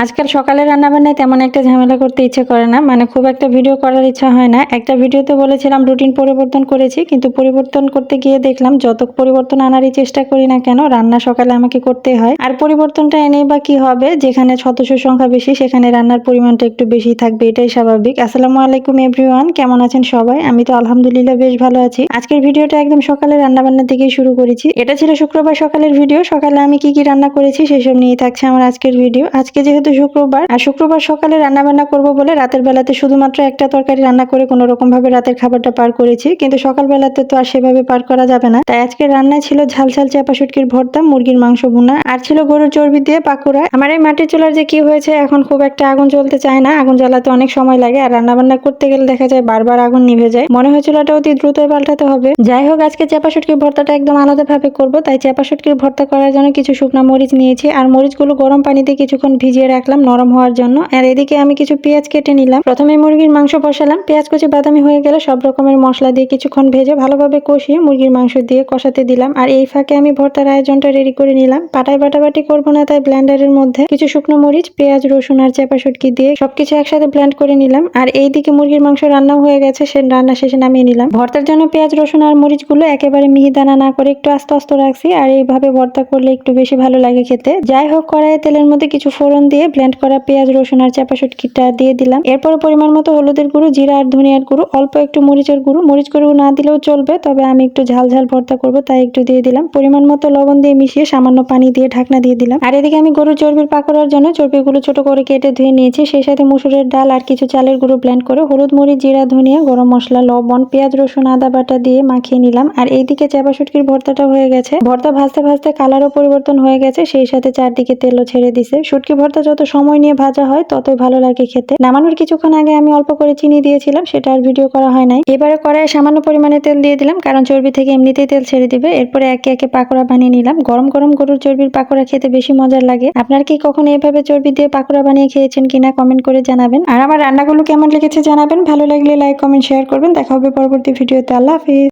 আজকাল সকালে রান্নাবান্নায় তেমন একটা ঝামেলা করতে ইচ্ছে করে না, মানে খুব একটা ভিডিও করার ইচ্ছা হয় না। একটা ভিডিওতে বলেছিলাম রুটিন পরিবর্তন করেছি, কিন্তু পরিবর্তন করতে গিয়ে দেখলাম যত পরিবর্তন আনারই চেষ্টা করি না কেন, রান্না সকালে আমাকে করতে হয়। আর পরিবর্তনটা এনেই বা কি হবে, যেখানে সদস্য সংখ্যা বেশি সেখানে রান্নার পরিমাণটা একটু বেশি থাকবে, এটাই স্বাভাবিক। আসসালামু আলাইকুম এভরিওয়ান, কেমন আছেন সবাই? আমি তো আলহামদুলিল্লাহ বেশ ভালো আছি। আজকের ভিডিওটা একদম সকালে রান্নাবান্না থেকেই শুরু করেছি। এটা ছিল শুক্রবার সকালের ভিডিও। সকালে আমি কি কি রান্না করেছি সেসব নিয়ে থাকছে আমার আজকের ভিডিও। আজকে যেহেতু শুক্রবার, আর শুক্রবার সকালে রান্না বান্না করবো বলে রাতের বেলাতে শুধুমাত্র একটা তরকারি রান্না করে কোনো রকম ভাবে রাতের খাবারটা পার করেছি, কিন্তু সকাল বেলাতে তো আর সেভাবে পার করা যাবে না। তাই আজকে রান্নায় ছিল ঝাল ঝাল চাপা শুটকির ভর্তা, মুরগির মাংস ভুনা, আর ছিল গরুর চর্বি দিয়ে পাকোড়া। আমার এই মাটির চুলার যে কি হয়েছে, এখন খুব একটা আগুন জ্বলতে চায় না। আগুন জ্বালাতে অনেক সময় লাগে, আর রান্না বান্না করতে গেলে দেখা যায় বারবার আগুন নিভে যায়। মনে হয় চুলাটা অতি দ্রুতই পাল্টাতে হবে। যাই হোক, আজকে চাপা শুটকির ভর্তাটা একদম আলাদা ভাবে করবো, তাই চাপা শুটকির ভর্তা করার জন্য কিছু শুকনা মরিচ নিয়েছি, আর মরিচগুলো গরম পানিতে কিছুক্ষণ ভিজিয়ে রাখলাম নরম হওয়ার জন্য। আর এদিকে আমি কিছু পেঁয়াজ কেটে নিলাম। প্রথমে মুরগির মাংস বসালাম, পেঁয়াজ কুচি বাদামি হয়ে গেলে সব রকমের মশলা দিয়ে কিছুক্ষণ ভেজে ভালোভাবে কষিয়ে মুরগির মাংস দিয়ে কষাতে দিলাম। আর এই ফাঁকে আমি ভর্তার আয়োজনটা রেডি করে নিলাম। পাটায় বাটাবাটি করবো না, তাই ব্লেন্ডারের মধ্যে কিছু শুকনো মরিচ, পেঁয়াজ, রসুন আর চাপা শুটকি দিয়ে সবকিছু একসাথে ব্লেন্ড করে নিলাম। আর এইদিকে মুরগির মাংস রান্না হয়ে গেছে, সে রান্না শেষে নামিয়ে নিলাম। ভর্তার জন্য পেঁয়াজ, রসুন আর মরিচগুলো একেবারে মিহিদানা না করে একটু আস্তে আস্তে রাখছি, আর এইভাবে ভর্তা করলে একটু বেশি ভালো লাগে খেতে। যাই হোক, কড়াইয়ে তেলের মধ্যে কিছু ফোড়ন দিয়ে ব্লেন্ড করা পেঁয়াজ, রসুন আর চাপা শুটকিটা দিয়ে দিলাম। এরপর পরিমাণ মতো হলুদের গুঁড়ো, জিরা আর ধনিয়ার গুঁড়ো, অল্প একটু মরিচের গুঁড়ো। মরিচ গুঁড়ো না দিলেও চলবে, তবে আমি একটু ঝাল ঝাল ভর্তা করবো তাই একটু দিয়ে দিলাম। পরিমাণ মতো লবণ দিয়ে মিশিয়ে সামান্য পানি দিয়ে ঢাকনা দিয়ে দিলাম। আর এদিকে আমি গরুর চর্বির পাকোড়ার জন্য চর্বিগুলো ছোট করে কেটে ধুয়ে নিয়েছি। সেই সাথে মসুরের ডাল আর কিছু চালের গুঁড়ো ব্লেন্ড করে হলুদ, মরিচ, জিরা, ধনিয়া, গরম মশলা, লবণ, পেঁয়াজ, রসুন, আদা বাটা দিয়ে মাখিয়ে নিলাম। আর এইদিকে চাপা শুটকির ভর্তাটা হয়ে গেছে। ভর্তা ভাজতে ভাজতে কালারও পরিবর্তন হয়ে গেছে, সেই সাথে চারদিকে তেলও ছেড়ে দিছে। শুটকি ভর্তা যত সময় নিয়ে ভাজা হয় ততই ভালো লাগে খেতে। নামানোর কিছুক্ষণ আগে আমি অল্প করে চিনি দিয়েছিলাম, সেটা আর ভিডিও করা হয় নাই। এবারে কড়াইয়ে সামান্য পরিমাণে তেল দিয়ে দিলাম, কারণ চর্বি থেকে এমনিতেই তেল ছেড়ে দিবে। এরপরে একে একে পাকোড়া বানিয়ে নিলাম। গরম গরম গরুর চর্বির পাকোড়া খেতে বেশি মজার লাগে। আপনার কি কখনো এভাবে চর্বি দিয়ে পাকোড়া বানিয়ে খেয়েছেন কিনা কমেন্ট করে জানাবেন। আর আমার রান্নাগুলো কেমন লেগেছে জানাবেন। ভালো লাগলে লাইক, কমেন্ট, শেয়ার করবেন। দেখা হবে পরবর্তী ভিডিওতে। আল্লাহ হাফিজ।